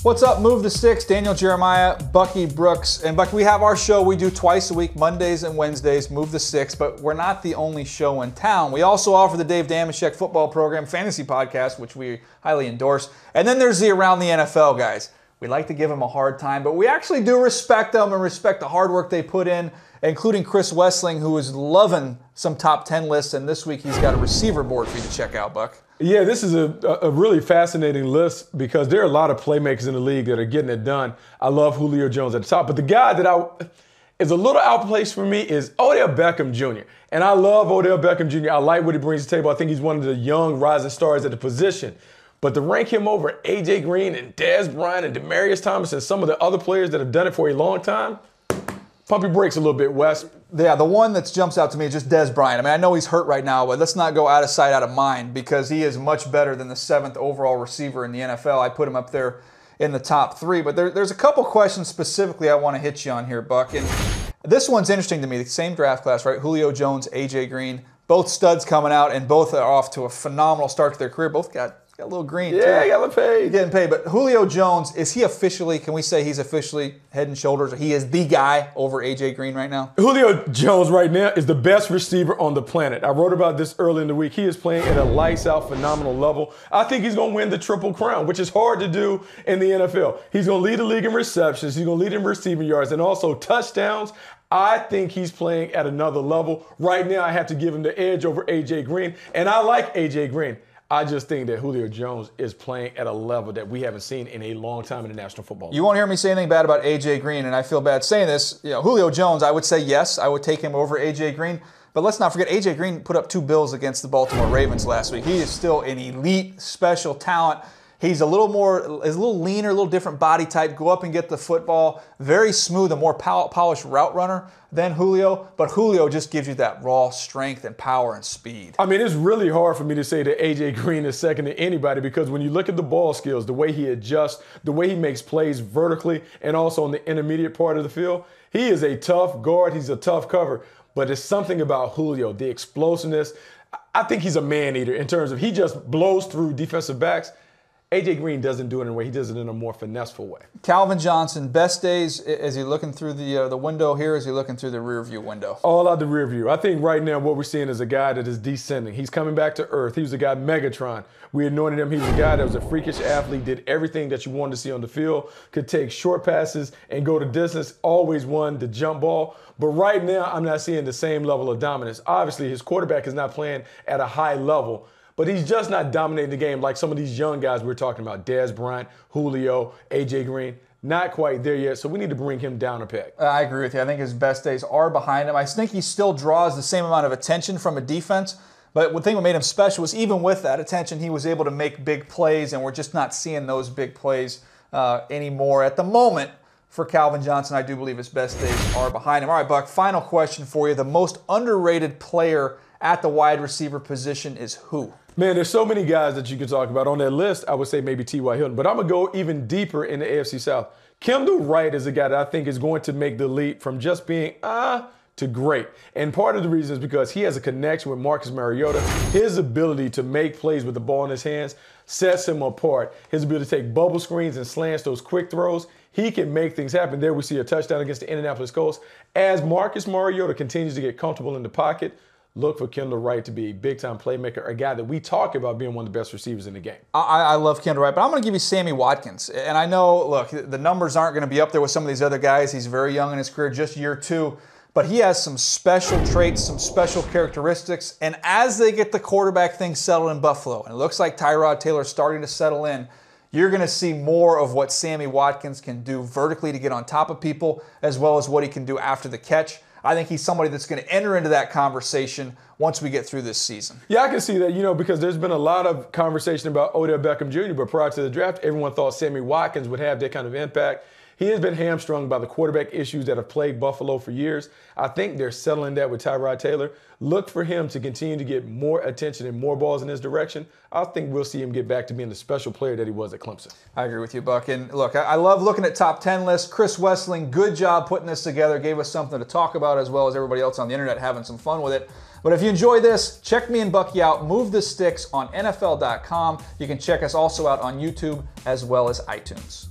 What's up? Move the Sticks, Daniel Jeremiah, Bucky Brooks. And Bucky, we have our show we do twice a week, Mondays and Wednesdays, Move the Sticks, but we're not the only show in town. We also offer the Dave Damashek football program fantasy podcast, which we highly endorse. And then there's the Around the NFL guys. We like to give them a hard time, but we actually do respect them and respect the hard work they put in, including Chris Wesseling, who is loving some top 10 lists. And this week he's got a receiver board for you to check out, Buck. Yeah, this is a really fascinating list because there are a lot of playmakers in the league that are getting it done. I love Julio Jones at the top, but the guy that is a little outplaced for me is Odell Beckham Jr. And I love Odell Beckham Jr. I like what he brings to the table. I think he's one of the young rising stars at the position. But to rank him over A.J. Green and Dez Bryant and Demaryius Thomas and some of the other players that have done it for a long time, pumpy brakes a little bit, Wes. Yeah, the one that jumps out to me is just Dez Bryant. I mean, I know he's hurt right now, but let's not go out of sight, out of mind, because he is much better than the 7th overall receiver in the NFL. I put him up there in the top 3, but there's a couple questions specifically I want to hit you on here, Buck. And this one's interesting to me. The same draft class, right? Julio Jones, A.J. Green, both studs coming out, and both are off to a phenomenal start to their career. Both got a little green, yeah, too. He got paid. Getting paid. But Julio Jones, is he officially, can we say he's officially head and shoulders, or he is the guy over A.J. Green right now? Julio Jones right now is the best receiver on the planet. I wrote about this early in the week. He is playing at a lights-out, phenomenal level. I think he's going to win the Triple Crown, which is hard to do in the NFL. He's going to lead the league in receptions. He's going to lead in receiving yards and also touchdowns. I think he's playing at another level. Right now, I have to give him the edge over A.J. Green, and I like A.J. Green. I just think that Julio Jones is playing at a level that we haven't seen in a long time in the National Football League. You won't hear me say anything bad about A.J. Green, and I feel bad saying this. You know, Julio Jones, I would say yes, I would take him over A.J. Green. But let's not forget, A.J. Green put up 2 bills against the Baltimore Ravens last week. He is still an elite special talent. He's a little leaner, a little different body type. Go up and get the football. Very smooth, a more polished route runner than Julio. But Julio just gives you that raw strength and power and speed. I mean, it's really hard for me to say that A.J. Green is second to anybody because when you look at the ball skills, the way he adjusts, the way he makes plays vertically and also on the intermediate part of the field, he is a tough guard. He's a tough cover. But it's something about Julio, the explosiveness. I think he's a man-eater in terms of he just blows through defensive backs. A.J. Green doesn't do it in a way. He does it in a more finesseful way. Calvin Johnson, best days, is he looking through the window here? Is he looking through the rear view window? All out the rear view. I think right now what we're seeing is a guy that is descending. He's coming back to earth. He was a guy, Megatron. We anointed him. He was a guy that was a freakish athlete, did everything that you wanted to see on the field, could take short passes and go to distance, always won the jump ball. But right now, I'm not seeing the same level of dominance. Obviously, his quarterback is not playing at a high level. But he's just not dominating the game like some of these young guys we're talking about. Dez Bryant, Julio, A.J. Green. Not quite there yet, so we need to bring him down a peg. I agree with you. I think his best days are behind him. I think he still draws the same amount of attention from a defense. But the thing that made him special was even with that attention, he was able to make big plays, and we're just not seeing those big plays anymore at the moment. For Calvin Johnson, I do believe his best days are behind him. All right, Buck, final question for you. The most underrated player at the wide receiver position is who? Man, there's so many guys that you can talk about. On that list, I would say maybe T.Y. Hilton. But I'm going to go even deeper in the AFC South. Kendall Wright is a guy that I think is going to make the leap from just being to great. And part of the reason is because he has a connection with Marcus Mariota. His ability to make plays with the ball in his hands sets him apart. His ability to take bubble screens and slants, those quick throws, he can make things happen. There we see a touchdown against the Indianapolis Colts. As Marcus Mariota continues to get comfortable in the pocket, look for Kendall Wright to be a big-time playmaker, a guy that we talk about being one of the best receivers in the game. I love Kendall Wright, but I'm going to give you Sammy Watkins. And I know, look, the numbers aren't going to be up there with some of these other guys. He's very young in his career, just year 2. But he has some special traits, some special characteristics. And as they get the quarterback thing settled in Buffalo, and it looks like Tyrod Taylor's starting to settle in, you're going to see more of what Sammy Watkins can do vertically to get on top of people, as well as what he can do after the catch. I think he's somebody that's going to enter into that conversation once we get through this season. Yeah, I can see that, because there's been a lot of conversation about Odell Beckham Jr., but prior to the draft, everyone thought Sammy Watkins would have that kind of impact. He has been hamstrung by the quarterback issues that have plagued Buffalo for years. I think they're settling that with Tyrod Taylor. Look for him to continue to get more attention and more balls in his direction. I think we'll see him get back to being the special player that he was at Clemson. I agree with you, Buck. And look, I love looking at top 10 lists. Chris Wesseling, good job putting this together. Gave us something to talk about, as well as everybody else on the internet having some fun with it. But if you enjoy this, check me and Bucky out. Move the Sticks on NFL.com. You can check us also out on YouTube as well as iTunes.